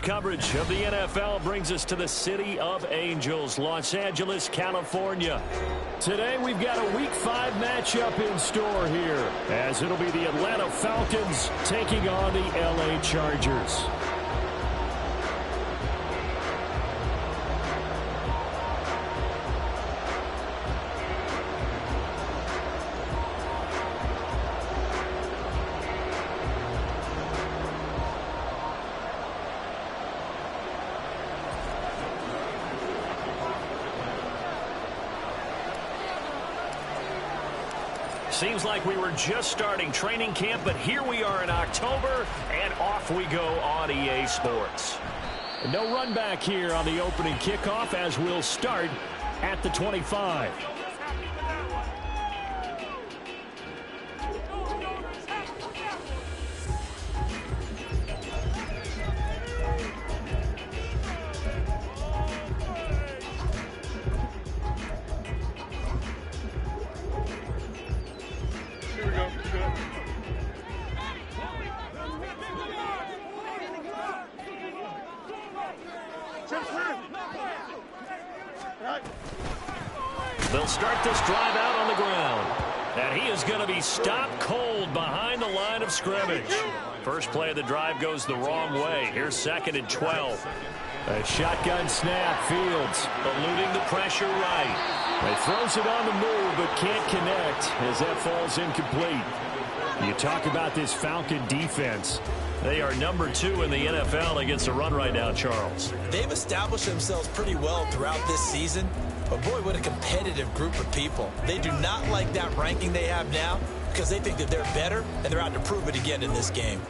Sports coverage of the NFL brings us to the City of Angels, Los Angeles, California. Today we've got a Week 5 matchup in store here, as it'll be the Atlanta Falcons taking on the LA Chargers. Seems like we were just starting training camp, but here we are in October, and off we go on EA Sports. No run back here on the opening kickoff as we'll start at the 25. They'll start this drive out on the ground. And he is going to be stopped cold behind the line of scrimmage. First play of the drive goes the wrong way. Here's 2nd and 12. A shotgun snap. Fields eluding the pressure right. He throws it on the move but can't connect as that falls incomplete. You talk about this Falcon defense. They are number 2 in the NFL against the run right now, Charles. They've established themselves pretty well throughout this season. But boy, what a competitive group of people. They do not like that ranking they have now because they think that they're better, and they're out to prove it again in this game.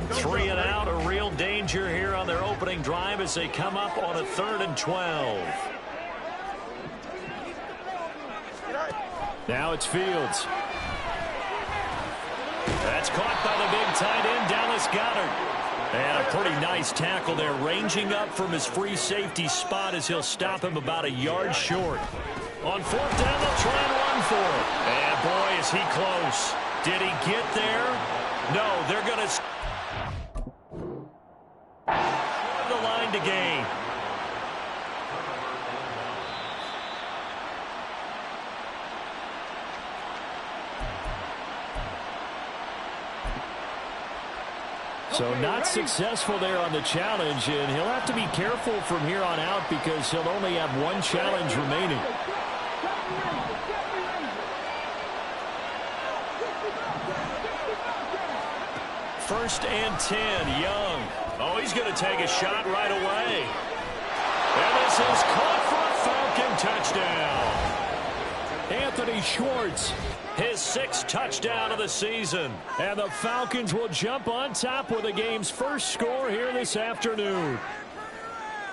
3 and out, a real danger here on their opening drive as they come up on a 3rd and 12. Now it's Fields. That's caught by the big tight end, Dallas Goedert. And a pretty nice tackle there, ranging up from his free safety spot as he'll stop him about a yard short. On 4th down, they'll try and run for it. And boy, is he close. Did he get there? No, they're going to the line to gain. So not successful there on the challenge, and he'll have to be careful from here on out because he'll only have 1 challenge remaining. First and 10, Young. Oh, he's going to take a shot right away. And this is caught for a Falcon touchdown. Anthony Schwartz. His 6th touchdown of the season. And the Falcons will jump on top with the game's first score here this afternoon.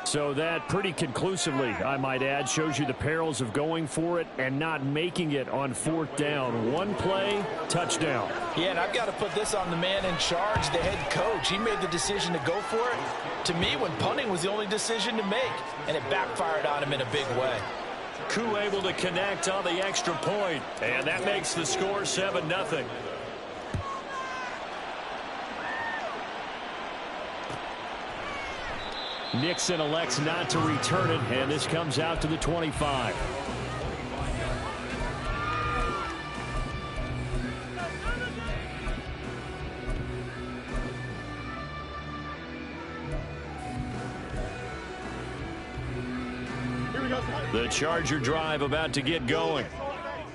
So that pretty conclusively, I might add, shows you the perils of going for it and not making it on 4th down. 1 play, touchdown. Yeah, and I've got to put this on the man in charge, the head coach. He made the decision to go for it. To me, when punting was the only decision to make, and it backfired on him in a big way. Koo able to connect on the extra point, and that makes the score 7-0. Nixon elects not to return it, and this comes out to the 25. The Charger drive about to get going.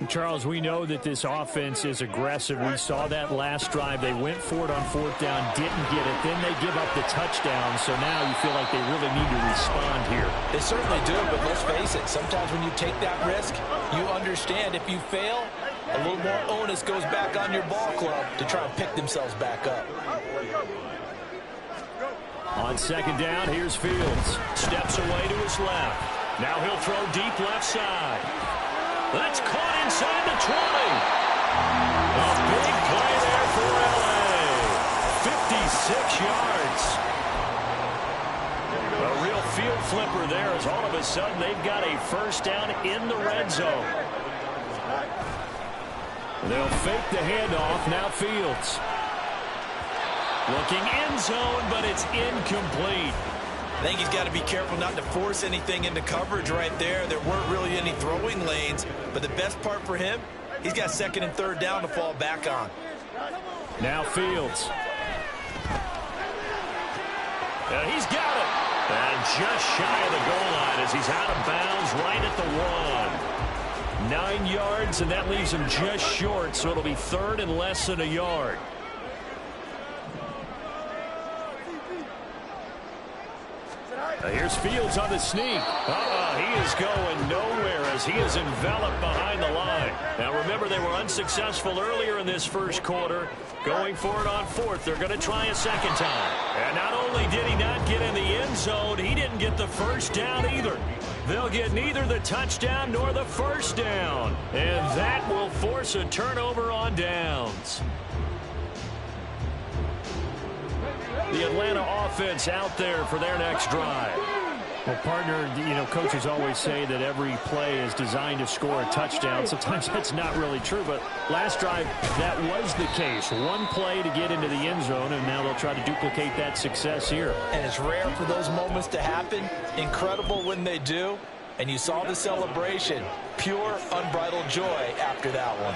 Charles, we know that this offense is aggressive. We saw that last drive. They went for it on 4th down, didn't get it. Then they give up the touchdown. So now you feel like they really need to respond here. They certainly do, but let's face it. Sometimes when you take that risk, you understand if you fail, a little more onus goes back on your ball club to try and pick themselves back up. On 2nd down, here's Fields. Steps away to his left. Now he'll throw deep left side. That's caught inside the 20. A big play there for LA. 56 yards. A real field flipper there as all of a sudden they've got a first down in the red zone. They'll fake the handoff. Now Fields. Looking end zone, but it's incomplete. I think he's got to be careful not to force anything into coverage right there. There weren't really any throwing lanes, but the best part for him, he's got second and third down to fall back on. Now Fields. He's got it. And just shy of the goal line as he's out of bounds right at the 1. 9 yards, and that leaves him just short, so it'll be third and less than a yard. Here's Fields on the sneak. He is going nowhere as he is enveloped behind the line. Now remember, they were unsuccessful earlier in this first quarter. Going for it on fourth. They're going to try a second time. And not only did he not get in the end zone, he didn't get the first down either. They'll get neither the touchdown nor the first down. And that will force a turnover on downs. The Atlanta offense out there for their next drive. Well, partner, coaches always say that every play is designed to score a touchdown. Sometimes that's not really true, but last drive, that was the case. One play to get into the end zone, and now they'll try to duplicate that success here. And it's rare for those moments to happen. Incredible when they do. And you saw the celebration. Pure, unbridled joy after that one.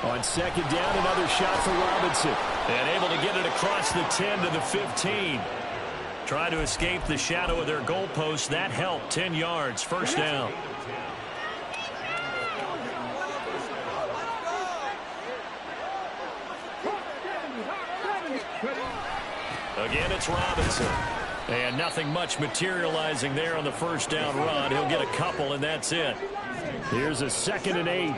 On second down, another shot for Robinson. And able to get it across the 10 to the 15. Trying to escape the shadow of their goalpost. That helped. 10 yards. First down. Again, it's Robinson. And nothing much materializing there on the first down run. He'll get a couple, and that's it. Here's a 2nd and 8.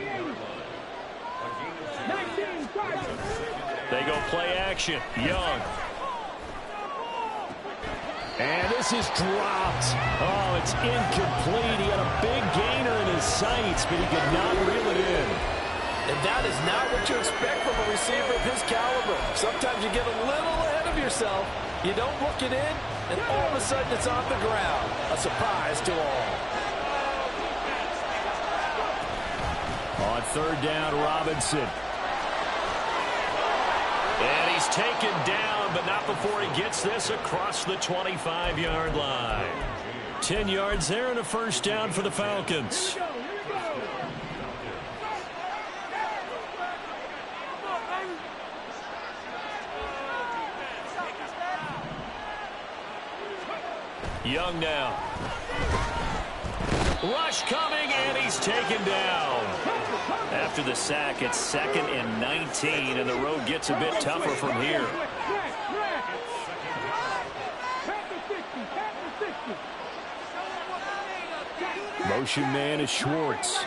They go play action. Young. And this is dropped. Oh, it's incomplete. He had a big gainer in his sights, but he could not reel it in. And that is not what you expect from a receiver of his caliber. Sometimes you get a little ahead of yourself. You don't look it in, and all of a sudden it's on the ground. A surprise to all. On third down, Robinson. And he's taken down, but not before he gets this across the 25-yard line. 10 yards there and a first down for the Falcons. Young now. Rush coming, and he's taken down. After the sack, it's 2nd and 19, and the road gets a bit tougher from here. Motion man is Schwartz.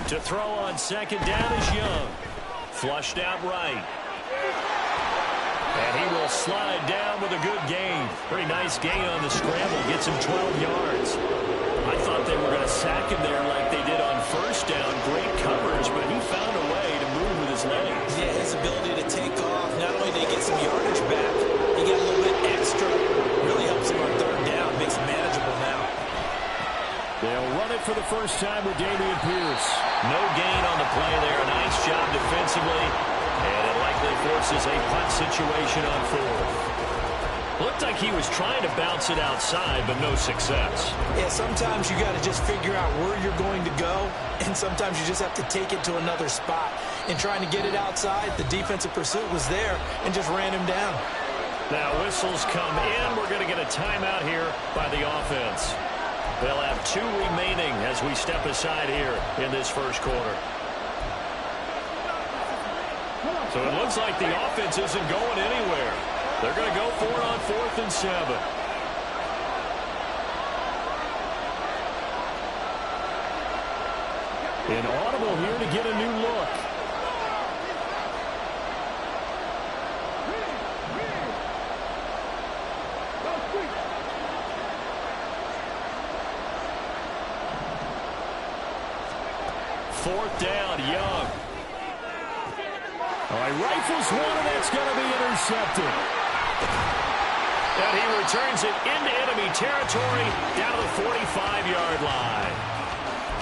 To throw on second down is Young. Flushed out right. And he will slide down with a good gain. Pretty nice gain on the scramble. Gets him 12 yards. I thought they were going to sack him there like they did on first down. Great coverage, but he found a way to move with his legs. Yeah, his ability to take off. Not only did he get some yardage back, he got a little bit extra. Really helps him on third down. Makes it manageable now. They'll run it for the first time with Dameon Pierce. No gain on the play there. Nice job defensively. And it likely forces a punt situation on fourth. Looked like he was trying to bounce it outside, but no success. Yeah, sometimes you got to just figure out where you're going to go, and sometimes you just have to take it to another spot. In trying to get it outside, the defensive pursuit was there and just ran him down. Now whistles come in. We're going to get a timeout here by the offense. They'll have 2 remaining as we step aside here in this first quarter. So it looks like the offense isn't going anywhere. They're going to go for it on 4th and 7. Inaudible here to get a new look. Fourth down, Young. All right, rifles one, and that's going to be intercepted. And he returns it into enemy territory down to the 45-yard line.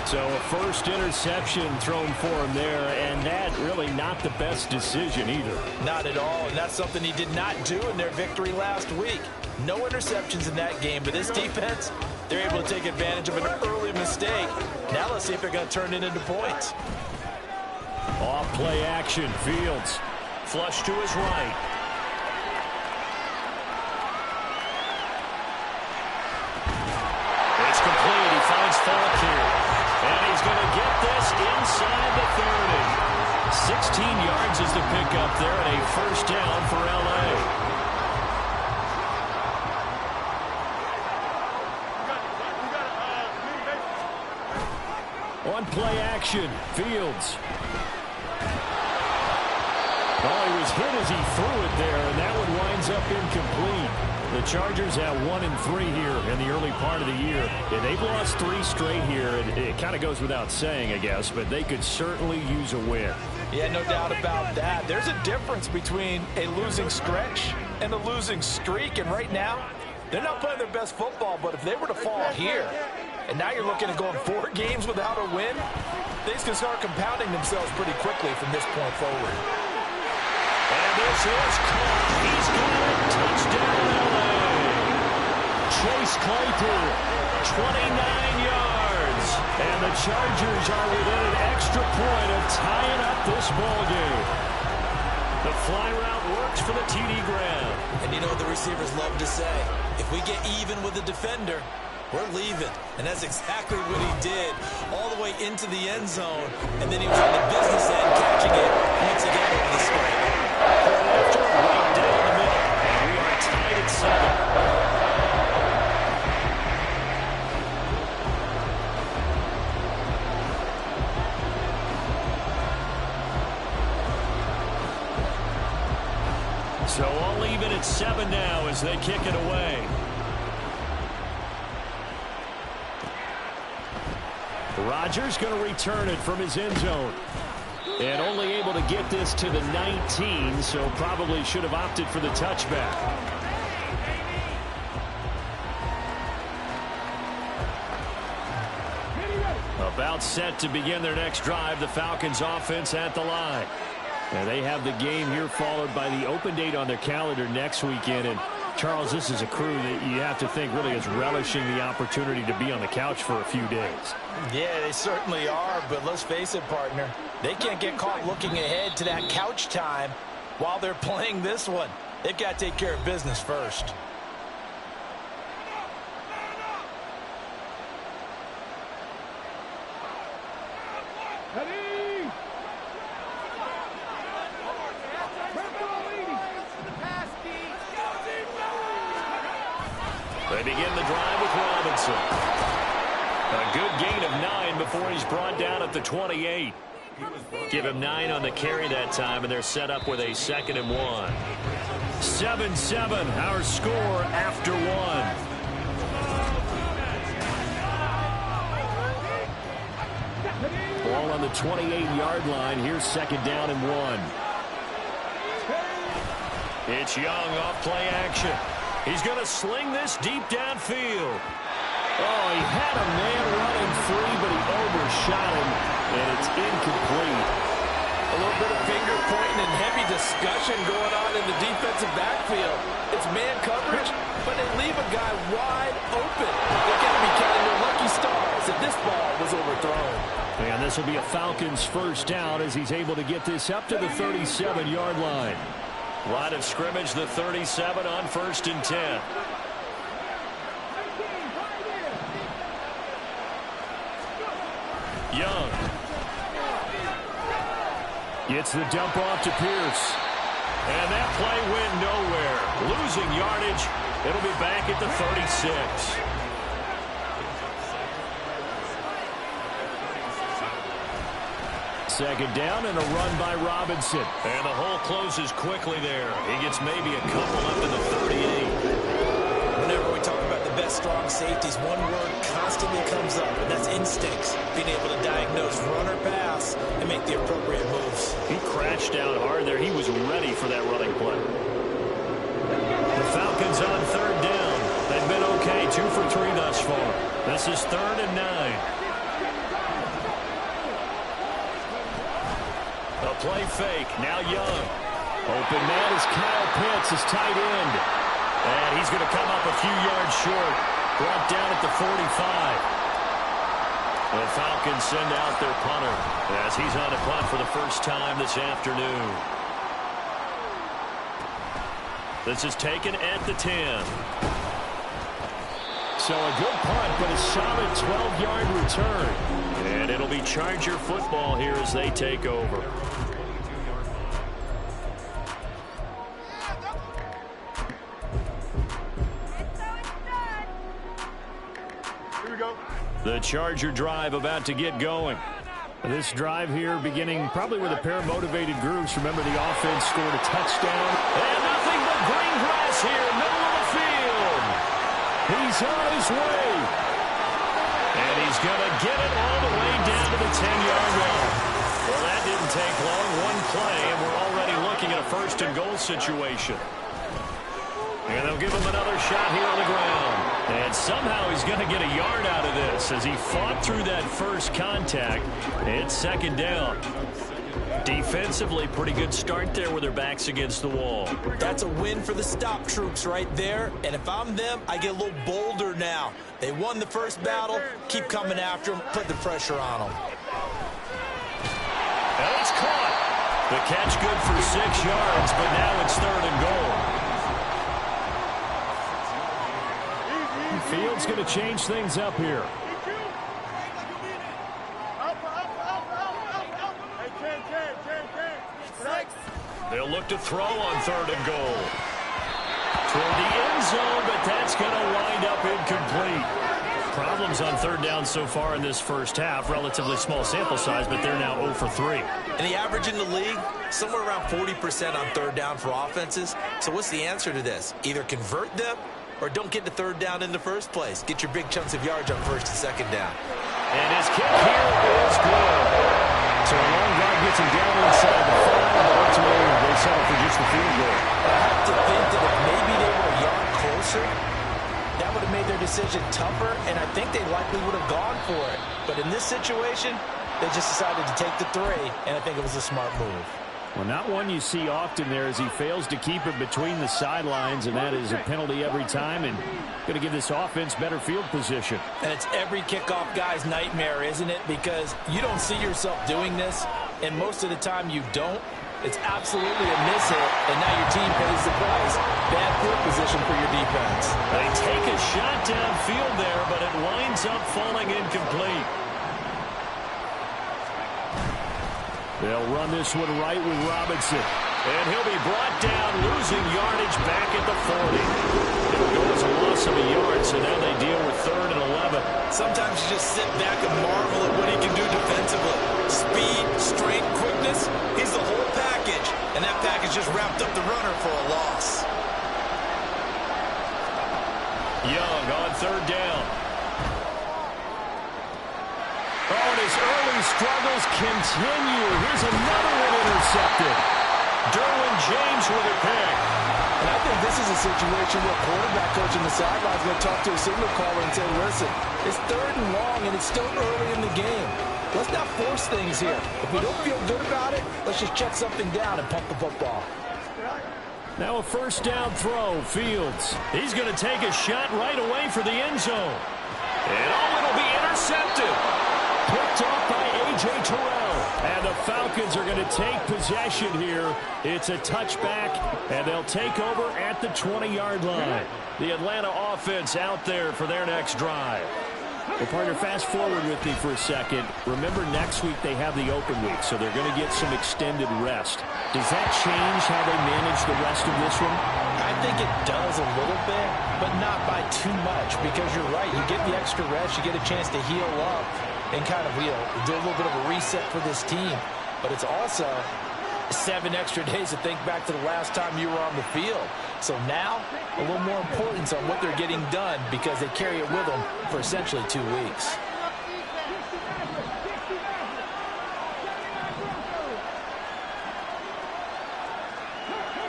So a first interception thrown for him there, and that really not the best decision either. Not at all, and that's something he did not do in their victory last week. No interceptions in that game, but this defense, they're able to take advantage of an early mistake. Now let's see if they're going to turn it into points. Off play action, Fields. Flush to his right. It's complete. He finds Falk here. And he's going to get this inside the 30. 16 yards is the pickup there, and a first down for L.A. On play action, Fields. Oh, he was hit as he threw it there, and that one winds up incomplete. The Chargers at 1-3 here in the early part of the year. And they've lost 3 straight here. It kind of goes without saying, I guess, but they could certainly use a win. Yeah, no doubt about that. There's a difference between a losing stretch and a losing streak, and right now, they're not playing their best football, but if they were to fall here, and now you're looking at going 4 games without a win, things can start compounding themselves pretty quickly from this point forward. And this is caught. He's got it. Touchdown, L.A. Chase Claypool, 29 yards. And the Chargers are within an extra point of tying up this ball game. The fly route works for the TD Graham. And you know what the receivers love to say? If we get even with the defender, we're leaving. And that's exactly what he did, all the way into the end zone. And then he was on the business end catching it once again over the strike. After right down the middle, and we are tied at 7. So all even at 7 now as they kick it away. Rodgers going to return it from his end zone. And only able to get this to the 19, so probably should have opted for the touchback. About set to begin their next drive, the Falcons offense at the line. And they have the game here followed by the open date on their calendar next weekend. And Charles, this is a crew that you have to think really is relishing the opportunity to be on the couch for a few days. Yeah, they certainly are, but let's face it, partner. They can't get caught looking ahead to that couch time while they're playing this one. They've got to take care of business first. They begin the drive with Robinson. A good gain of 9 before he's brought down at the 28. Give him 9 on the carry that time, and they're set up with a 2nd and 1. 7-7, our score after 1. Ball on the 28-yard line. Here's 2nd down and 1. It's Young off play action. He's going to sling this deep downfield. Oh, he had a man running free, but he overshot him, and it's incomplete. A little bit of finger pointing and heavy discussion going on in the defensive backfield. It's man coverage, but they leave a guy wide open. They're going to be counting their lucky stars if this ball was overthrown. And this will be a Falcons first down as he's able to get this up to the 37-yard line. Line of scrimmage, the 37 on 1st and 10. Young. Gets the dump off to Pierce. And that play went nowhere. Losing yardage. It'll be back at the 36. Second down and a run by Robinson. And the hole closes quickly there. He gets maybe a couple up to the 38. Whenever we talk about the best strong safeties, one word constantly comes up, and that's instincts. Being able to diagnose run or pass and make the appropriate moves. He crashed down hard there. He was ready for that running play. The Falcons on third down. They've been okay, 2 for 3 thus far. This is 3rd and 9. A play fake. Now Young. Open man is Kyle Pitts, his tight end. And he's going to come up a few yards short. Brought down at the 45. The Falcons send out their punter as he's on a punt for the first time this afternoon. This is taken at the 10. So a good punt, but a solid 12-yard return. And it'll be Charger football here as they take over. Here we go. The Charger drive about to get going. This drive here beginning probably with a pair of motivated groups. Remember, the offense scored a touchdown. And nothing but green grass here, middle of the field. He's on his way. And he's going to get it all the way down to the 10-yard line. Well, that didn't take long. One play, and we're already looking at a 1st and goal situation. And they'll give him another shot here on the ground. And somehow he's going to get a yard out of this as he fought through that first contact. It's 2nd down. Defensively, pretty good start there with their backs against the wall. That's a win for the stop troops right there. And if I'm them, I get a little bolder now. They won the first battle. Keep coming after them. Put the pressure on them. And it's caught. The catch good for 6 yards, but now it's 3rd and goal. Fields going to change things up here. They'll look to throw on 3rd and goal. Toward the end zone, but that's going to wind up incomplete. Problems on 3rd down so far in this first half. Relatively small sample size, but they're now 0 for 3. And the average in the league, somewhere around 40% on 3rd down for offenses. So what's the answer to this? Either convert them or don't get to 3rd down in the first place. Get your big chunks of yards on 1st and 2nd down. And his kick here is good. So a long drive gets him down inside the 5, but ultimately they settle for just the field goal. I have to think that if maybe they were a yard closer, that would have made their decision tougher, and I think they likely would have gone for it. But in this situation, they just decided to take the 3, and I think it was a smart move. Well, not one you see often there as he fails to keep it between the sidelines, and that is a penalty every time, and going to give this offense better field position. And it's every kickoff guy's nightmare, isn't it? Because you don't see yourself doing this, and most of the time you don't. It's absolutely a miss-hit, and now your team pays the price. Bad field position for your defense. They take a shot downfield there, but it winds up falling incomplete. They'll run this one right with Robinson. And he'll be brought down, losing yardage back at the 40. It'll go as a loss of a yard, so now they deal with 3rd and 11. Sometimes you just sit back and marvel at what he can do defensively. Speed, strength, quickness, he's the whole package. And that package just wrapped up the runner for a loss. Young on 3rd down. Oh, and his early struggles continue. Here's another one intercepted. Derwin James with a pick. And I think this is a situation where quarterback coach on the sideline is going to talk to a signal caller and say, listen, it's 3rd and long, and it's still early in the game. Let's not force things here. If we don't feel good about it, let's just check something down and pump the football. Now a 1st down throw, Fields. He's going to take a shot right away for the end zone. And oh, it'll be intercepted. Picked off by A.J. Terrell. And the Falcons are going to take possession here. It's a touchback, and they'll take over at the 20-yard line. The Atlanta offense out there for their next drive. Well, partner, fast forward with me for a second. Remember, next week they have the open week, so they're going to get some extended rest. Does that change how they manage the rest of this one? I think it does a little bit, but not by too much, because you're right. You get the extra rest. You get a chance to heal up and kind of, do a little bit of a reset for this team. But it's also 7 extra days to think back to the last time you were on the field. So now, a little more importance on what they're getting done because they carry it with them for essentially 2 weeks.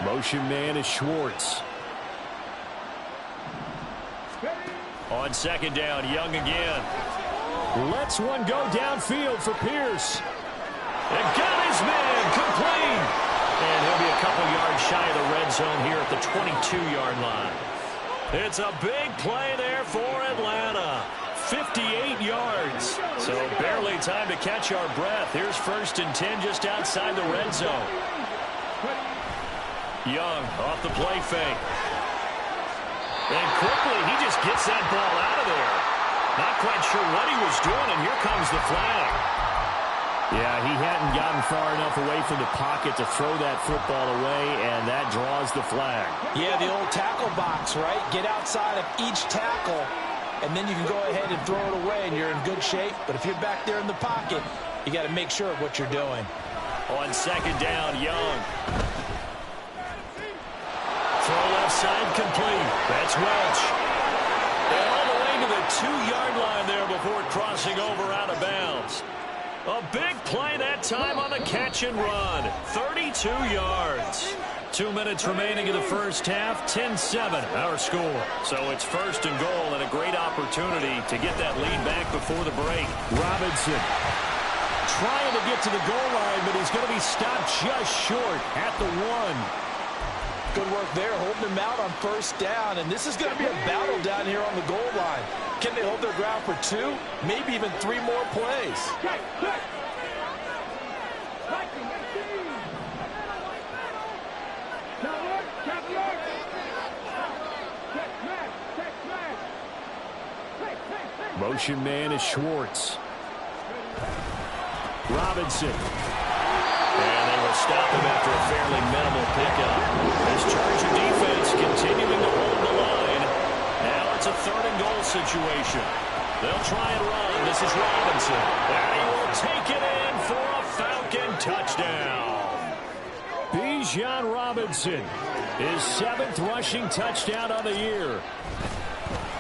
Motion man is Schwartz. On second down, Young again. Lets one go downfield for Pierce. And got his man complete. And he'll be a couple yards shy of the red zone here at the 22-yard line. It's a big play there for Atlanta. 58 yards. So barely time to catch our breath. Here's 1st and 10 just outside the red zone. Young off the play fake. And quickly he just gets that ball out of there. Not quite sure what he was doing, and here comes the flag. Yeah, he hadn't gotten far enough away from the pocket to throw that football away, and that draws the flag. Yeah, the old tackle box, right? Get outside of each tackle, and then you can go ahead and throw it away, and you're in good shape. But if you're back there in the pocket, you got to make sure of what you're doing. On second down, Young. Throw left side complete. That's Welch. And all the way to the 2-yard line there before crossing over out of bounds. A big play that time on the catch and run. 32 yards. 2 minutes remaining in the first half. 10-7 our score. So it's 1st and goal and a great opportunity to get that lead back before the break. Robinson trying to get to the goal line, but he's going to be stopped just short at the 1. Good work there, holding him out on 1st down. And this is going to be a battle down here on the goal line. Can they hold their ground for 2, maybe even 3 more plays? Motion man is Schwartz. Robinson. And they will stop him after a fairly minimal pickup. This Charger defense continuing to hold the line. Now it's a 3rd and goal situation. They'll try and run. This is Robinson. And he will take it in for a Falcon touchdown. Bijan Robinson, his 7th rushing touchdown on the year.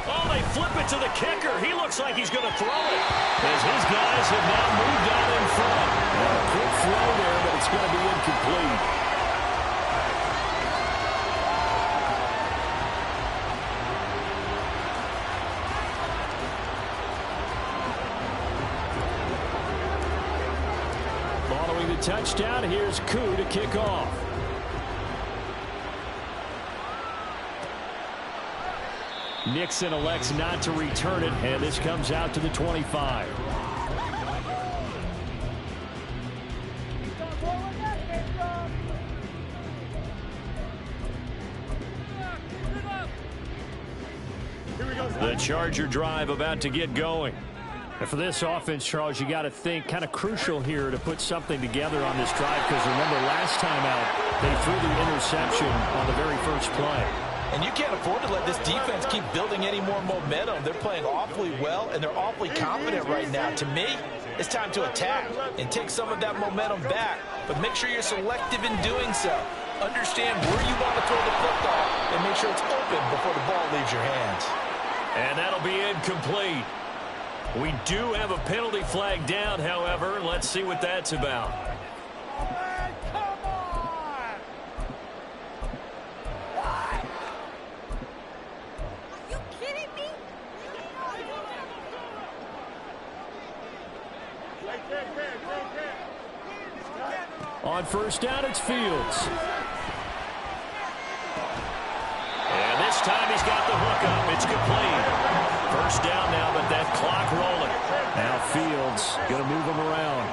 Oh, they flip it to the kicker. He looks like he's going to throw it. As his guys have now moved out in front. A quick throw there, but it's going to be incomplete. Following the touchdown, here's Koo to kick off. Nixon elects not to return it, and this comes out to the 25. The Charger drive about to get going. And for this offense, Charles, you got to think kind of crucial here to put something together on this drive, because remember last time out they threw the interception on the very first play. And you can't afford to let this defense keep building any more momentum. They're playing awfully well, and they're awfully confident right now. To me, it's time to attack and take some of that momentum back. But make sure you're selective in doing so. Understand where you want to throw the football and make sure it's open before the ball leaves your hands. And that'll be incomplete. We do have a penalty flag down, however. Let's see what that's about. On 1st down, it's Fields. And this time he's got the hook up. It's complete. 1st down now, but that clock rolling. Now Fields going to move him around.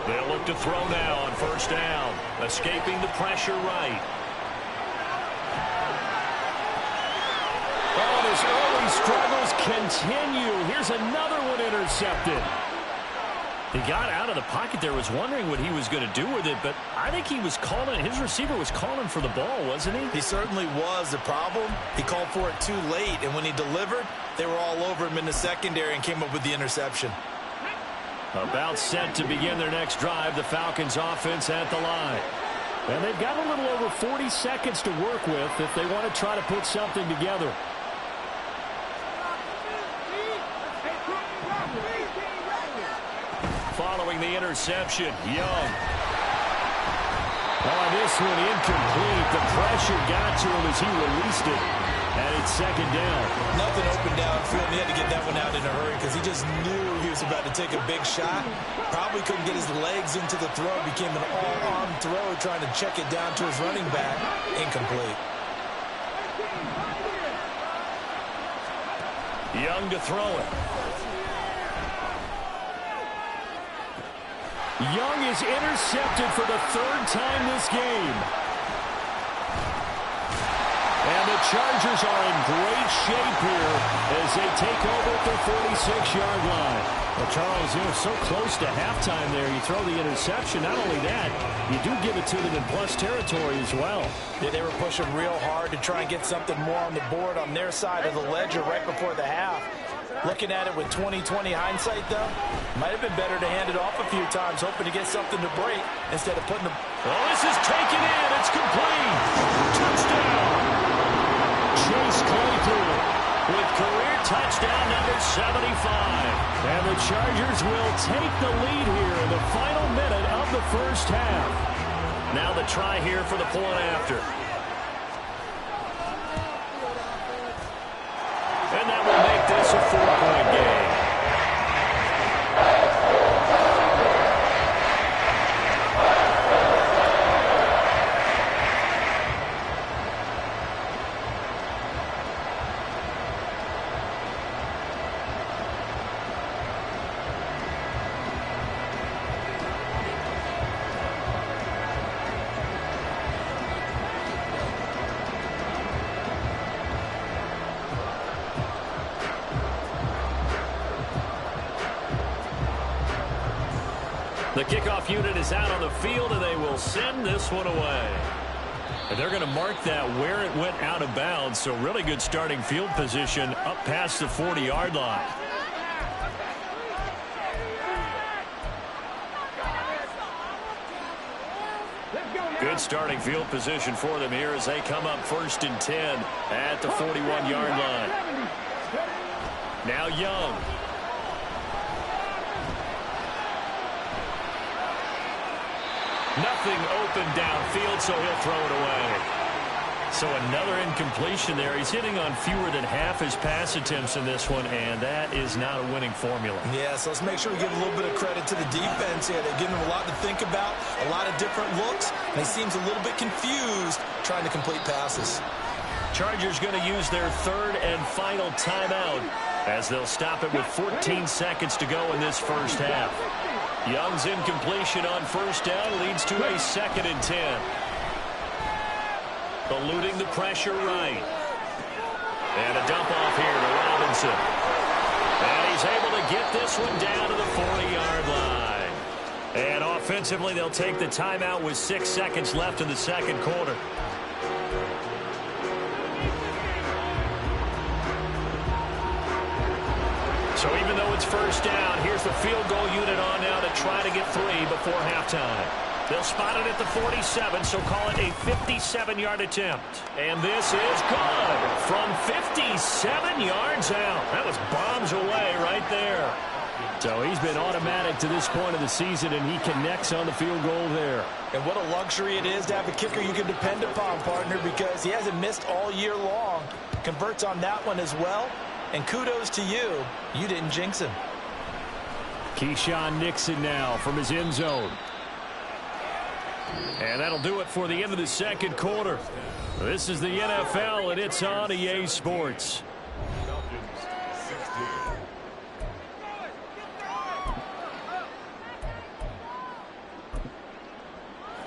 They'll look to throw now on 1st down. Escaping the pressure right. Oh, his early struggles continue. Here's another one intercepted. He got out of the pocket there, was wondering what he was going to do with it, but I think he was calling, his receiver was calling for the ball, wasn't he? He certainly was. The problem, he called for it too late, and when he delivered, they were all over him in the secondary and came up with the interception. About set to begin their next drive, the Falcons offense at the line. And they've got a little over 40 seconds to work with if they want to try to put something together. Following the interception, Young. Oh, this one incomplete. The pressure got to him as he released it. And it's second down. Nothing open downfield. He had to get that one out in a hurry because he just knew he was about to take a big shot. Probably couldn't get his legs into the throw. Became an all-arm throw trying to check it down to his running back. Incomplete. Young to throw it. Young is intercepted for the third time this game. And the Chargers are in great shape here as they take over at their 46-yard line. Well, Charles, so close to halftime there. You throw the interception. Not only that, you do give it to them in plus territory as well. Yeah, they were pushing real hard to try and get something more on the board on their side of the ledger right before the half. Looking at it with 20/20 hindsight, though, might have been better to hand it off a few times, hoping to get something to break instead of putting the... Oh, this is taken in. It's complete. Touchdown. Chase Claypool with career touchdown number 75. And the Chargers will take the lead here in the final minute of the first half. Now the try here for the point after. And that will make this a 4-point game. The kickoff unit is out on the field, and they will send this one away. And they're going to mark that where it went out of bounds, so really good starting field position up past the 40-yard line. Good starting field position for them here as they come up 1st and 10 at the 41-yard line. Now Young. Nothing open downfield, so he'll throw it away. So another incompletion there. He's hitting on fewer than half his pass attempts in this one, and that is not a winning formula. Yeah, so let's make sure we give a little bit of credit to the defense here. They're giving them a lot to think about, a lot of different looks, and he seems a little bit confused trying to complete passes. Chargers going to use their third and final timeout as they'll stop it with 14 seconds to go in this first half. Young's incompletion on first down leads to a 2nd and 10. Eluding the pressure right. And a dump off here to Robinson. And he's able to get this one down to the 40-yard line. And offensively, they'll take the timeout with 6 seconds left in the second quarter. So even though it's first down, here's the field goal unit on now to try to get 3 before halftime. They'll spot it at the 47, so call it a 57-yard attempt. And this is good from 57 yards out. That was bombs away right there. So he's been automatic to this point of the season, and he connects on the field goal there. And what a luxury it is to have a kicker you can depend upon, partner, because he hasn't missed all year long. Converts on that one as well. And kudos to you. You didn't jinx him. Keyshawn Nixon now from his end zone. And that'll do it for the end of the second quarter. This is the NFL, and it's on EA Sports.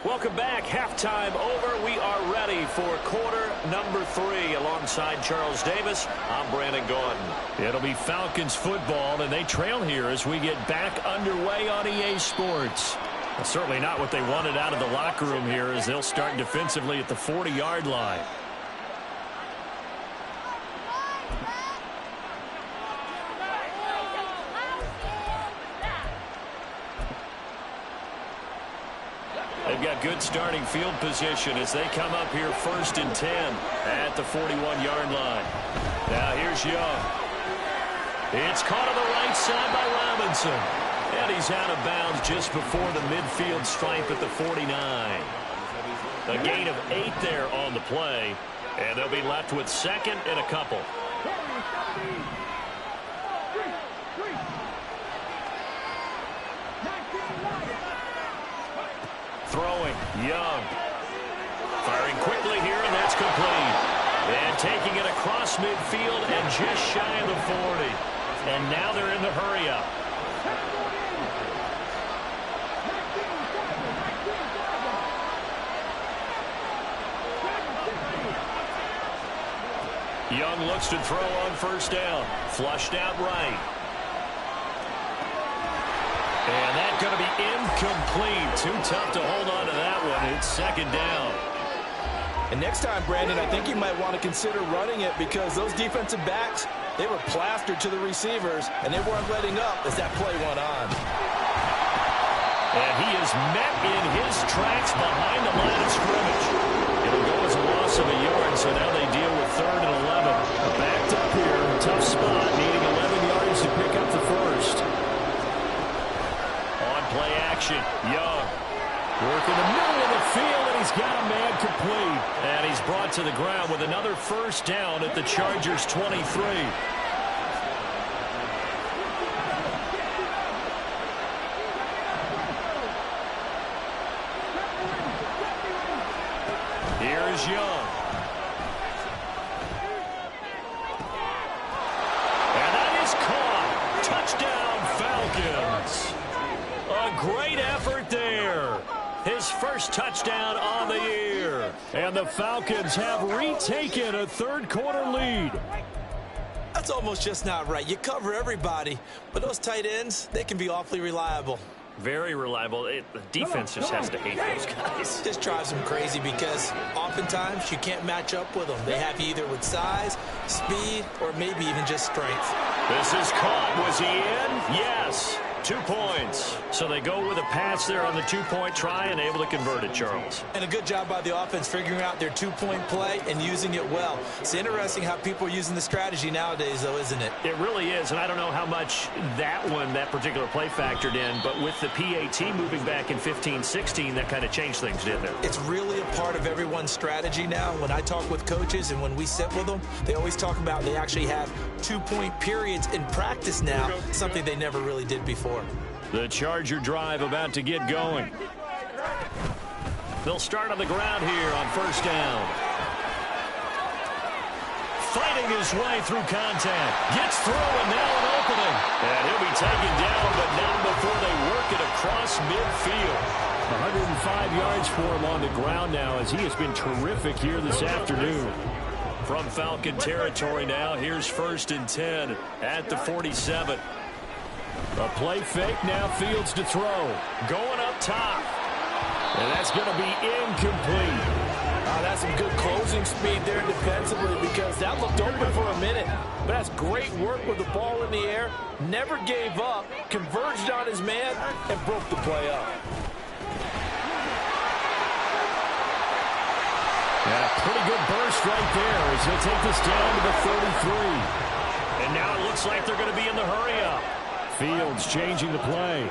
Welcome back. Halftime over. We are ready for quarter number 3. Alongside Charles Davis, I'm Brandon Gordon. It'll be Falcons football, and they trail here as we get back underway on EA Sports. Well, certainly not what they wanted out of the locker room here as they'll start defensively at the 40-yard line. They've got good starting field position as they come up here 1st and 10 at the 41-yard line. Now here's Young. It's caught on the right side by Robinson. And he's out of bounds just before the midfield stripe at the 49. A gain of 8 there on the play. And they'll be left with second and a couple. Throwing, Young. Firing quickly here, and that's complete. And taking it across midfield and just shy of the 40. And now they're in the hurry-up. Young looks to throw on first down. Flushed out right. And that's going to be incomplete. Too tough to hold on to that one. It's second down. And next time, Brandon, I think you might want to consider running it because those defensive backs, they were plastered to the receivers, and they weren't letting up as that play went on. And he is met in his tracks behind the line of scrimmage. It'll go as a loss of a yard, so now they deal with 3rd and 11. Backed up here, tough spot, needing 11 yards to pick up the first. On play action, Young. Working the middle of the field, and he's got a man complete. And he's brought to the ground with another first down at the Chargers' 23. Here's Young. And that is caught. Touchdown, Falcons. A great effort there. His first touchdown on the year. And the Falcons have retaken a third-quarter lead. That's almost just not right. You cover everybody, but those tight ends, they can be awfully reliable. Very reliable. The defense just has to hate those guys. It just drives them crazy because oftentimes you can't match up with them. They have you either with size, speed, or maybe even just strength. This is caught. Was he in? Yes. 2 points. So they go with a pass there on the two-point try and able to convert it, Charles. And a good job by the offense figuring out their two-point play and using it well. It's interesting how people are using the strategy nowadays, though, isn't it? It really is, and I don't know how much that particular play factored in, but with the PAT moving back in 15-16, that kind of changed things, didn't it? It's really a part of everyone's strategy now. When I talk with coaches and when we sit with them, they always talk about they actually have two-point periods in practice now, something they never really did before. The Charger drive about to get going. They'll start on the ground here on first down. Fighting his way through contact. Gets through and now an opening. And he'll be taken down, but not before they work it across midfield. 105 yards for him on the ground now as he has been terrific here this afternoon. From Falcon territory now, here's 1st and 10 at the 47. A play fake, now Fields to throw. Going up top. And that's going to be incomplete. That's some good closing speed there defensively because that looked open for a minute. But that's great work with the ball in the air. Never gave up, converged on his man, and broke the play up. And a pretty good burst right there as they take this down to the 33. And now it looks like they're going to be in the hurry-up. Fields changing the play.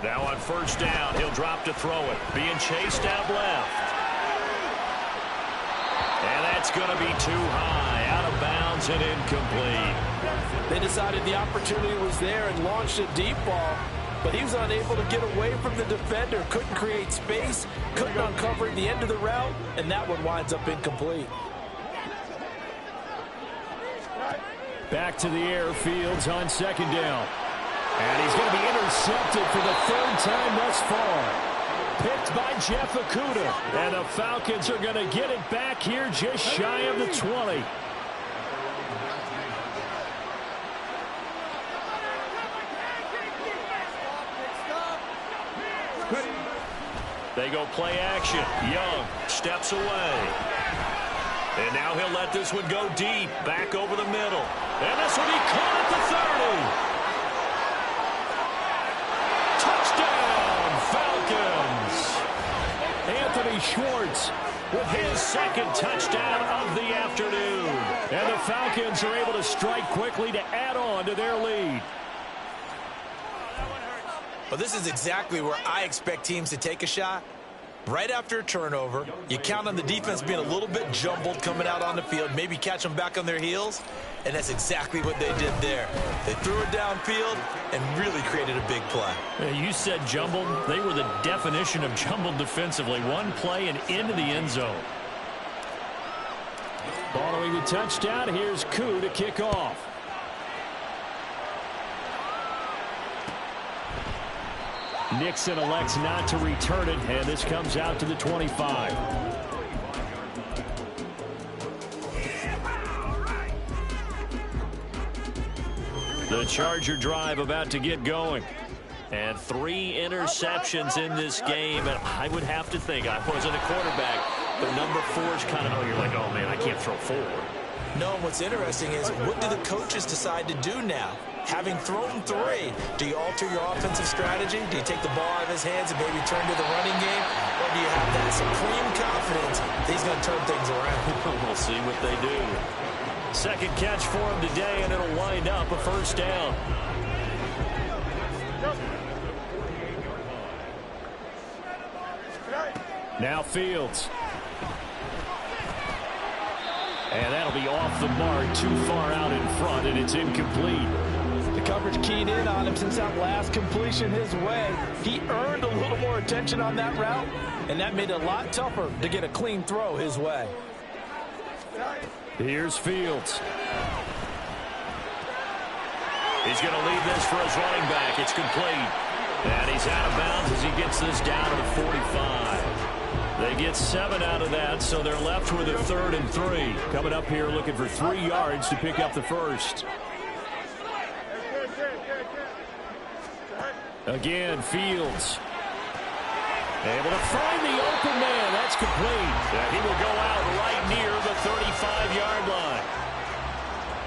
Now on first down, he'll drop to throw it. Being chased out left. And that's going to be too high. Out of bounds and incomplete. They decided the opportunity was there and launched a deep ball, but he was unable to get away from the defender. Couldn't create space, couldn't uncover the end of the route, and that one winds up incomplete. Back to the air, Fields on second down. And he's going to be intercepted for the 3rd time thus far. Picked by Jeff Okudah. And the Falcons are going to get it back here just shy of the 20. They go play action. Young steps away. And now he'll let this one go deep, back over the middle. And this will be caught at the 30. Touchdown, Falcons! Anthony Schwartz with his 2nd touchdown of the afternoon. And the Falcons are able to strike quickly to add on to their lead. Well, this is exactly where I expect teams to take a shot. Right after a turnover, you count on the defense being a little bit jumbled coming out on the field, maybe catch them back on their heels, and that's exactly what they did there. They threw it downfield and really created a big play. You said jumbled. They were the definition of jumbled defensively. One play and into the end zone. Following the touchdown, here's Koo to kick off. Nixon elects not to return it, and this comes out to the 25. The Charger drive about to get going. And 3 interceptions in this game. And I would have to think, I wasn't a quarterback, but number 4 is kind of, you're like, oh, man, I can't throw 4. No, what's interesting is what do the coaches decide to do now? Having thrown 3, do you alter your offensive strategy? Do you take the ball out of his hands and maybe turn to the running game? Or do you have that supreme confidence that he's going to turn things around? We'll see what they do. Second catch for him today, and it'll wind up a first down. Now Fields. And that'll be off the mark, too far out in front, and it's incomplete. The coverage keyed in on him since that last completion his way. He earned a little more attention on that route, and that made it a lot tougher to get a clean throw his way. Here's Fields. He's going to leave this for his running back. It's complete. And he's out of bounds as he gets this down to the 45. They get 7 out of that, so they're left with a 3rd and 3. Coming up here looking for 3 yards to pick up the first. Again, Fields. Able to find the open man. That's complete. He will go out right near the 35-yard line.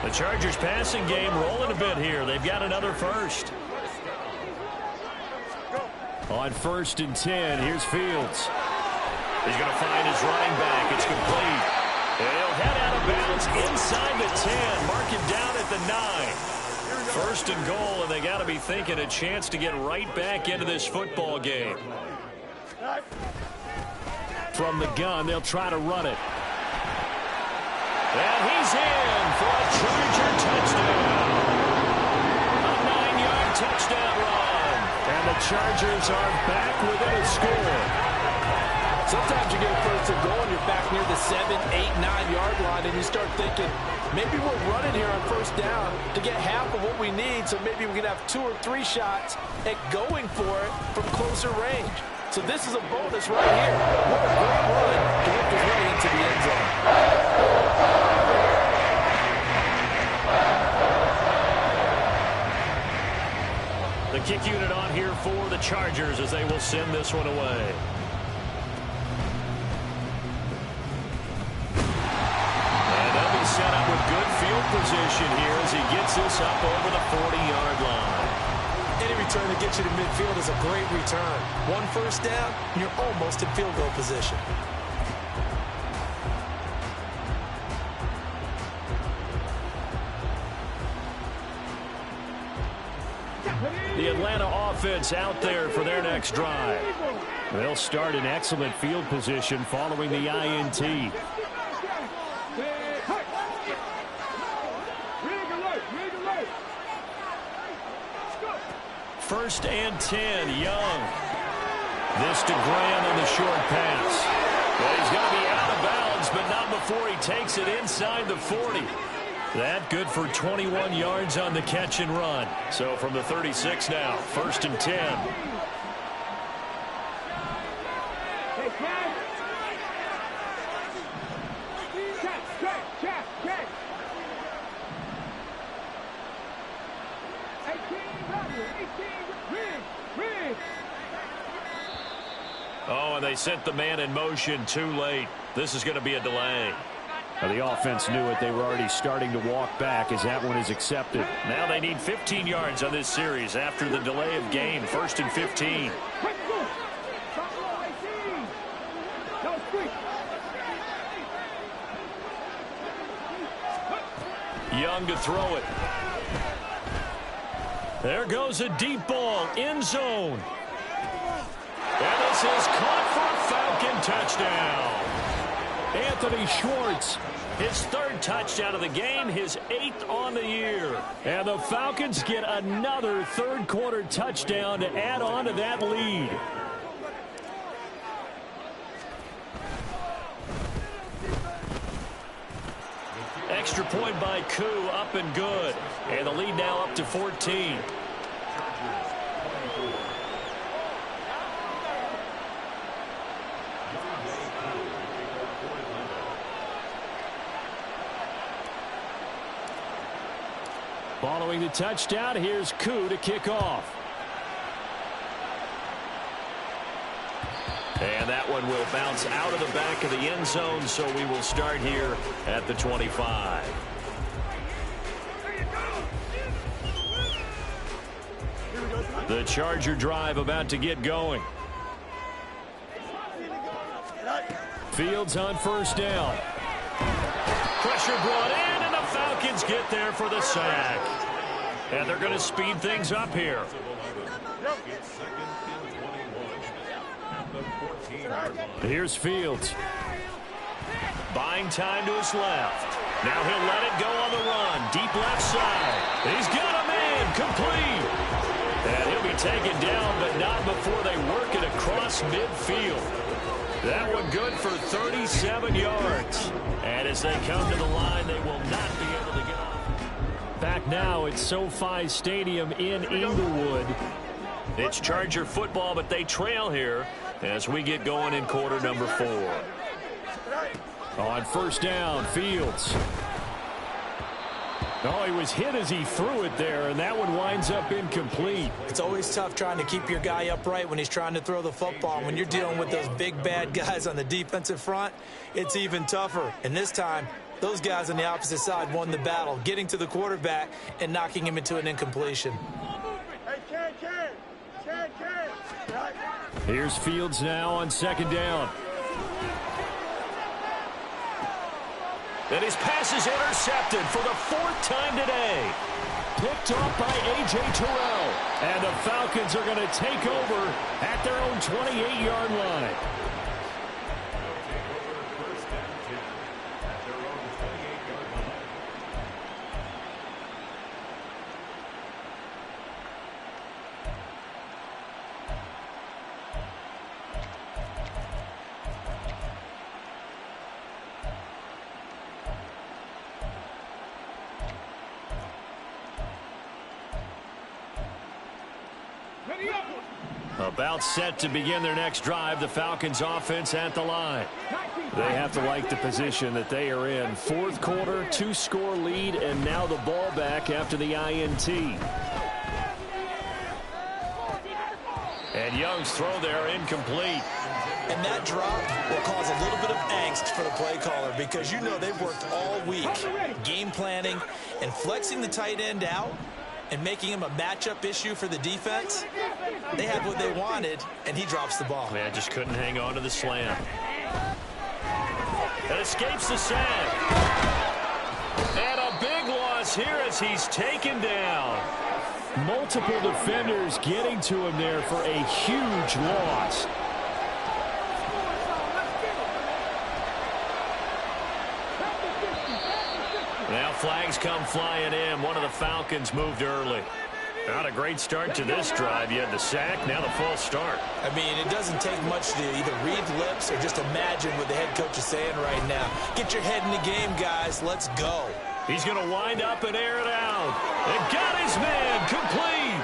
The Chargers passing game rolling a bit here. They've got another first. On 1st and 10, here's Fields. He's going to find his running back. It's complete. He'll head out of bounds inside the 10. Mark him down at the 9. 1st and goal, and they got to be thinking a chance to get right back into this football game. From the gun, they'll try to run it. And he's in for a Charger touchdown. A 9-yard touchdown run. And the Chargers are back within a score. Sometimes you get a 1st and goal and you're back near the 7, 8, 9-yard line, and you start thinking, maybe we're running here on 1st down to get half of what we need, so maybe we can have 2 or 3 shots at going for it from closer range. So this is a bonus right here. What a great run to work his way into the end zone. The kick unit on here for the Chargers as they will send this one away. Set up with good field position here as he gets this up over the 40-yard line. Any return that gets you to midfield is a great return. 1 1st down, and you're almost in field goal position. The Atlanta offense out there for their next drive. They'll start in excellent field position following the INT. 1st and 10, Young. This to Graham on the short pass. Well, he's going to be out of bounds, but not before he takes it inside the 40. That good for 21 yards on the catch and run. So from the 36 now, 1st and 10. Oh, and they sent the man in motion too late. This is going to be a delay. Well, the offense knew it. They were already starting to walk back as that one is accepted. Now they need 15 yards on this series after the delay of game. 1st and 15. Young to throw it. There goes a deep ball, end zone. And this is caught for a Falcon touchdown. Anthony Schwartz. His third touchdown of the game, his 8th on the year. And the Falcons get another third-quarter touchdown to add on to that lead. Extra point by Koo, up and good. And the lead now up to 14. Following the touchdown, here's Koo to kick off. And that one will bounce out of the back of the end zone, so we will start here at the 25. The Charger drive about to get going. Fields on first down. Pressure brought in, and the Falcons get there for the sack. And they're going to speed things up here. Here's Fields. Buying time to his left. Now he'll let it go on the run. Deep left side. He's got a man. Complete. And he'll be taken down, but not before they work it across midfield. That one good for 37 yards. And as they come to the line, they will not be able to get off. Back now at SoFi Stadium in Inglewood. It's Charger football, but they trail here as we get going in quarter number 4. On first down, Fields. Oh, he was hit as he threw it there, and that one winds up incomplete. It's always tough trying to keep your guy upright when he's trying to throw the football. When you're dealing with those big, bad guys on the defensive front, it's even tougher. And this time, those guys on the opposite side won the battle, getting to the quarterback and knocking him into an incompletion. Here's Fields now on second down. And his pass is intercepted for the 4th time today. Picked off by A.J. Terrell. And the Falcons are going to take over at their own 28-yard line. About set to begin their next drive, the Falcons offense at the line. They have to like the position that they are in. 4th quarter, 2-score lead, and now the ball back after the INT. And Young's throw there incomplete. And that drop will cause a little bit of angst for the play caller because you know they've worked all week game planning and flexing the tight end out and making him a matchup issue for the defense. They had what they wanted, and he drops the ball. Man, just couldn't hang on to the slam. And escapes the sack. And a big loss here as he's taken down. Multiple defenders getting to him there for a huge loss. Now flags come flying in. One of the Falcons moved early. Not a great start to this drive. You had the sack, now the false start. I mean, it doesn't take much to either read lips or just imagine what the head coach is saying right now. Get your head in the game, guys. Let's go. He's going to wind up and air it out. And got his man complete.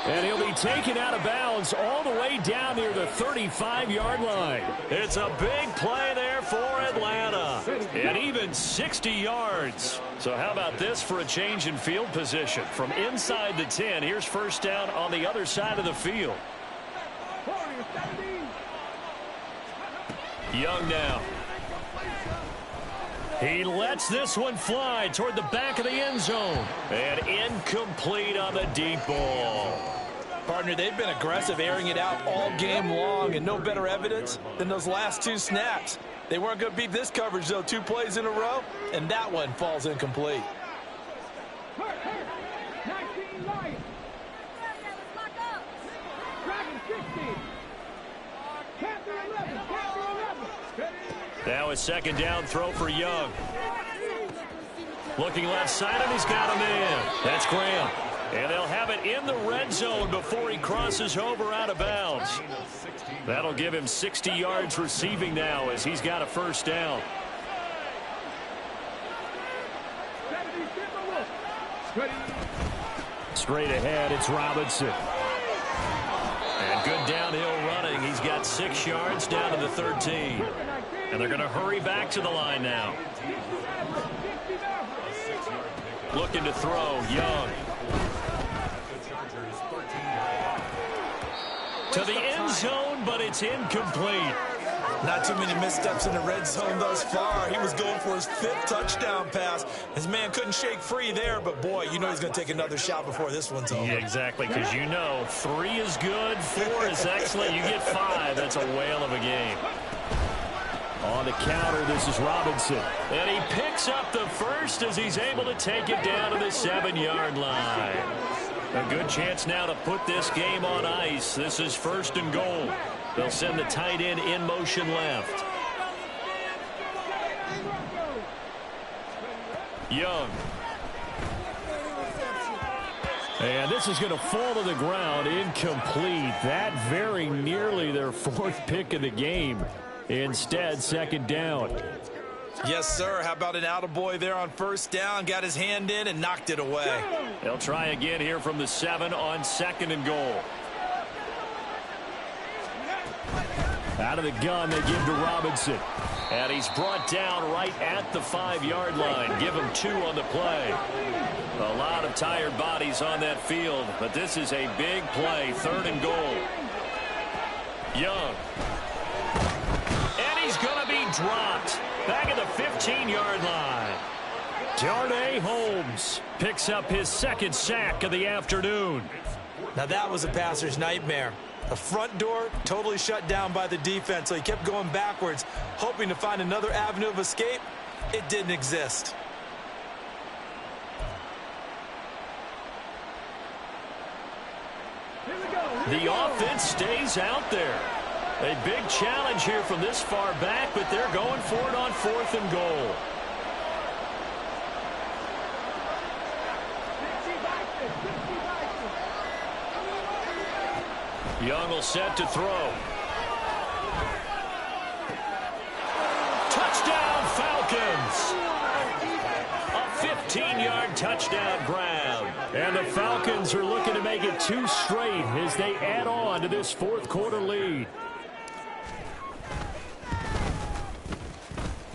And he'll be taken out of bounds all the way down near the 35-yard line. It's a big play there for Atlanta. And even 60 yards. So how about this for a change in field position? From inside the 10, here's first down on the other side of the field. Young now. He lets this one fly toward the back of the end zone. And incomplete on the deep ball. Partner, they've been aggressive, airing it out all game long, and no better evidence than those last 2 snaps. They weren't going to beat this coverage, though, 2 plays in a row, and that one falls incomplete. Now a second down throw for Young. Looking left side, and he's got a man. That's Graham. And they'll have it in the red zone before he crosses over out of bounds. That'll give him 60 yards receiving now as he's got a first down. Straight ahead, it's Robinson. And good downhill running. He's got 6 yards down to the 13. And they're going to hurry back to the line now. Looking to throw, Young. To the end zone, but it's incomplete. Not too many missteps in the red zone thus far. He was going for his 5th touchdown pass. His man couldn't shake free there, but boy, you know he's going to take another shot before this one's over. Yeah, exactly, because you know 3 is good, 4 is excellent. You get 5, that's a whale of a game. On the counter, this is Robinson. And he picks up the first as he's able to take it down to the 7-yard line. A good chance now to put this game on ice. This is 1st and goal. They'll send the tight end in motion left. Young. And this is going to fall to the ground, incomplete. That very nearly their 4th pick of the game. Instead, 2nd down. Yes, sir. How about an attaboy there on 1st down? Got his hand in and knocked it away. They'll try again here from the 7 on 2nd and goal. Out of the gun, they give to Robinson. And he's brought down right at the 5-yard line. Give him 2 on the play. A lot of tired bodies on that field, but this is a big play. 3rd and goal. Young. And he's going to be dropped. Back at the 15-yard line. Darnay Holmes picks up his 2nd sack of the afternoon. Now that was a passer's nightmare. The front door totally shut down by the defense, so he kept going backwards, hoping to find another avenue of escape. It didn't exist. The offense stays out there. A big challenge here from this far back, but they're going for it on 4th and goal. Young will set to throw. Touchdown, Falcons! A 15-yard touchdown grab. And the Falcons are looking to make it 2 straight as they add on to this 4th quarter lead.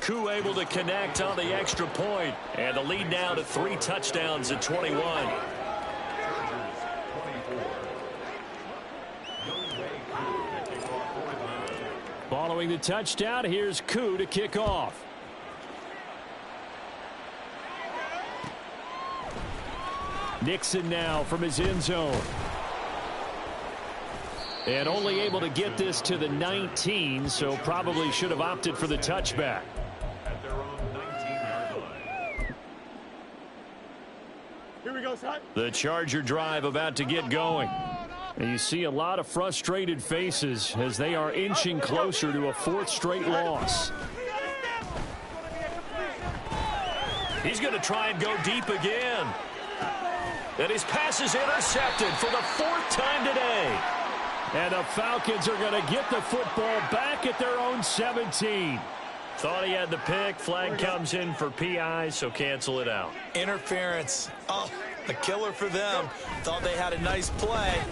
Koo able to connect on the extra point. And the lead now to 3 touchdowns at 21. Following the touchdown, here's Koo to kick off. Nixon now from his end zone. And only able to get this to the 19, so probably should have opted for the touchback. Here we go, son. The Charger drive about to get going. And you see a lot of frustrated faces as they are inching closer to a 4th straight loss. He's going to try and go deep again. And his pass is intercepted for the 4th time today. And the Falcons are going to get the football back at their own 17. Thought he had the pick. Flag comes in for PI, so cancel it out. Interference. Oh, a killer for them. Thought they had a nice play.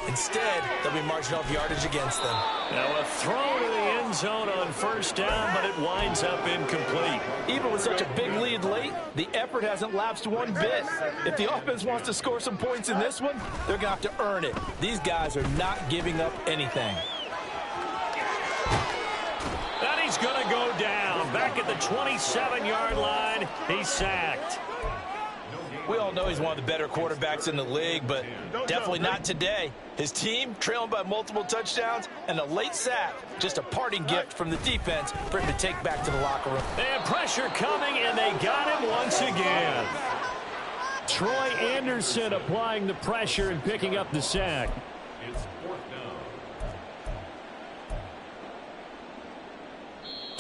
Instead, they'll be marching off yardage against them. Now a throw to the end zone on 1st down, but it winds up incomplete. Even with such a big lead late, the effort hasn't lapsed one bit. If the offense wants to score some points in this one, they're going to have to earn it. These guys are not giving up anything. And he's going to go down. Back at the 27-yard line, he's sacked. We all know he's one of the better quarterbacks in the league, but definitely not today. His team trailing by multiple touchdowns and a late sack. Just a parting gift from the defense for him to take back to the locker room. And pressure coming, and they got him once again. Troy Anderson applying the pressure and picking up the sack.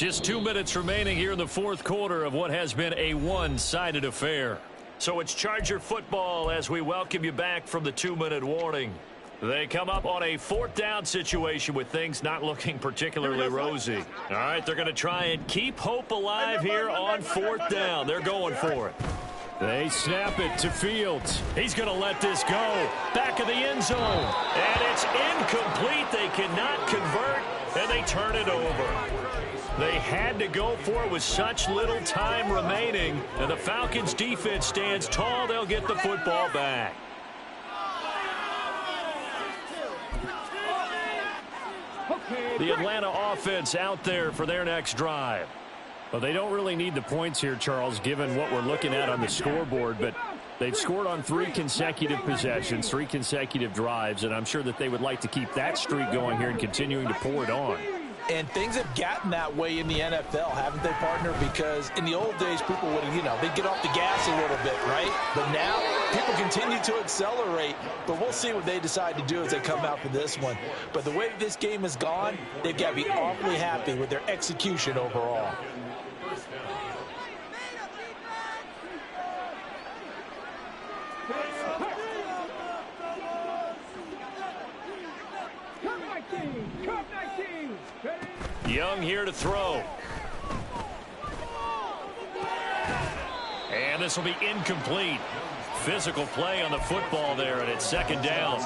Just 2 minutes remaining here in the fourth quarter of what has been a one-sided affair. So it's Charger football as we welcome you back from the 2-minute warning. They come up on a fourth down situation with things not looking particularly rosy. All right, they're going to try and keep hope alive here on fourth down. They're going for it. They snap it to Fields. He's going to let this go. Back of the end zone. And it's incomplete. They cannot convert, and they turn it over. They had to go for it with such little time remaining. And the Falcons' defense stands tall. They'll get the football back. The Atlanta offense out there for their next drive. Well, they don't really need the points here, Charles, given what we're looking at on the scoreboard. But they've scored on 3 consecutive possessions, 3 consecutive drives, and I'm sure that they would like to keep that streak going here and continuing to pour it on. And things have gotten that way in the NFL, haven't they, partner? Because in the old days, people would, they'd get off the gas a little bit, right? But now, people continue to accelerate. But we'll see what they decide to do as they come out for this one. But the way that this game has gone, they've got to be awfully happy with their execution overall. Young here to throw. And this will be incomplete. Physical play on the football there, and it's second down.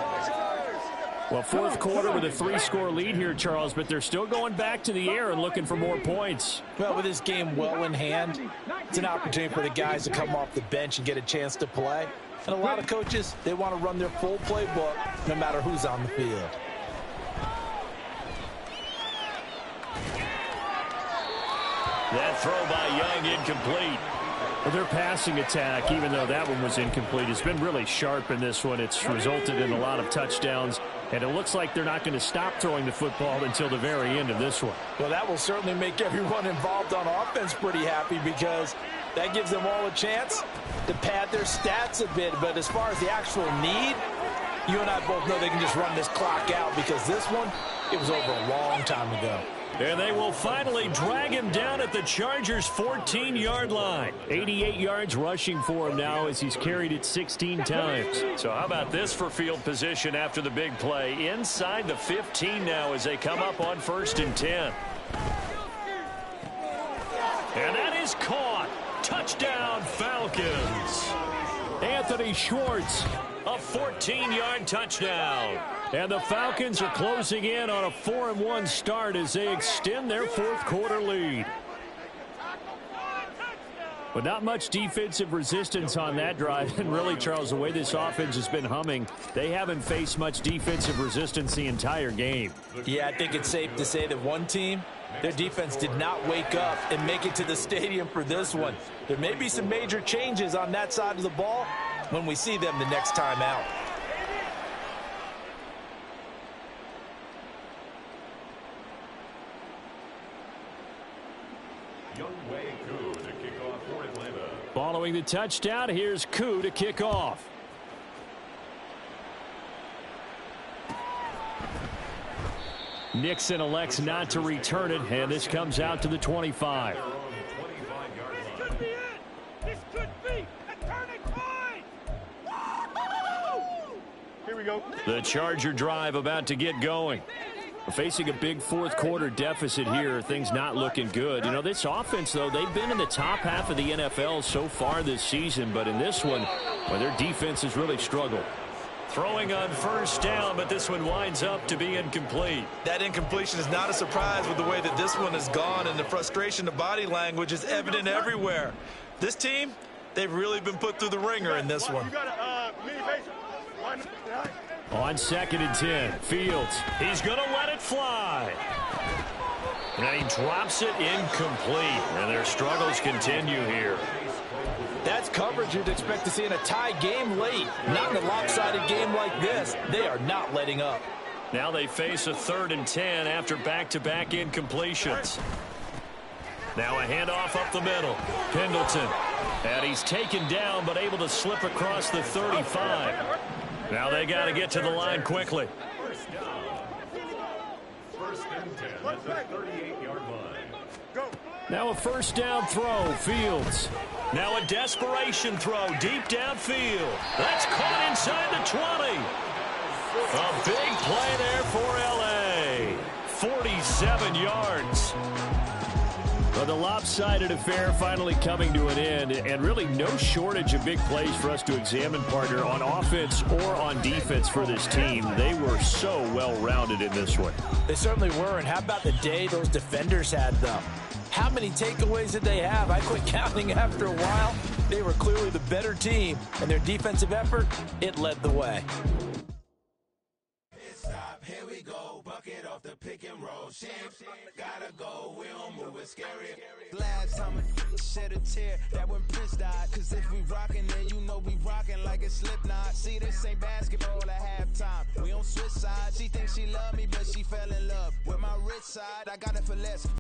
Well, fourth quarter with a 3-score lead here, Charles, but they're still going back to the air and looking for more points. Well, with this game well in hand, it's an opportunity for the guys to come off the bench and get a chance to play. And a lot of coaches, they want to run their full playbook no matter who's on the field. That throw by Young incomplete. Well, their passing attack, even though that one was incomplete, has been really sharp in this one. It's resulted in a lot of touchdowns, and it looks like they're not going to stop throwing the football until the very end of this one. Well, that will certainly make everyone involved on offense pretty happy because that gives them all a chance to pad their stats a bit. But as far as the actual need, you and I both know they can just run this clock out because this one, it was over a long time ago. And they will finally drag him down at the Chargers' 14-yard line. 88 yards rushing for him now as he's carried it 16 times. So how about this for field position after the big play? Inside the 15 now as they come up on 1st and 10. And that is caught. Touchdown, Falcons. Anthony Schwartz. A 14-yard touchdown. And the Falcons are closing in on a 4-1 start as they extend their fourth quarter lead. But not much defensive resistance on that drive. And really, Charles, the way this offense has been humming, they haven't faced much defensive resistance the entire game. Yeah, I think it's safe to say that one team, their defense did not wake up and make it to the stadium for this one. There may be some major changes on that side of the ball when we see them the next time out. Following the touchdown, here's Koo to kick off. Nixon elects not to return it, and this comes out to the 25. This could be it. This could be a turning point. Here we go. The Charger drive about to get going. Facing a big fourth quarter deficit here, things not looking good. You know, this offense, though, they've been in the top half of the NFL so far this season, but in this one, well, their defense has really struggled. Throwing on 1st down, but this one winds up to be incomplete. That incompletion is not a surprise with the way that this one has gone, and the frustration, the body language is evident everywhere. This team, they've really been put through the ringer in this one. You got a mini base. On 2nd and 10, Fields. He's going to let it fly. And he drops it incomplete. And their struggles continue here. That's coverage you'd expect to see in a tie game late. Not in a lopsided game like this. They are not letting up. Now they face a 3rd and 10 after back-to-back incompletions. Now a handoff up the middle. Pendleton. And he's taken down but able to slip across the 35. Now they got to get to the line quickly. 1st and 10 at the 38-yard line. Go. Now a first down throw, Fields. Now a desperation throw deep downfield. That's caught inside the 20. A big play there for L.A. 47 yards. Well, the lopsided affair finally coming to an end, and really no shortage of big plays for us to examine, partner, on offense or on defense for this team. They were so well-rounded in this one. They certainly were, and how about the day those defenders had, though? How many takeaways did they have? I quit counting after a while. They were clearly the better team, and their defensive effort, it led the way. Here we go, bucket off the pick and roll. Champs, gotta go, we don't move it scary. Last time I shed a tear, that when Prince died. Cause if we rockin', then you know we rockin' like a Slipknot. See, this ain't basketball at halftime. We on switch sides. She thinks she love me, but she fell in love with my rich side. I got it for less.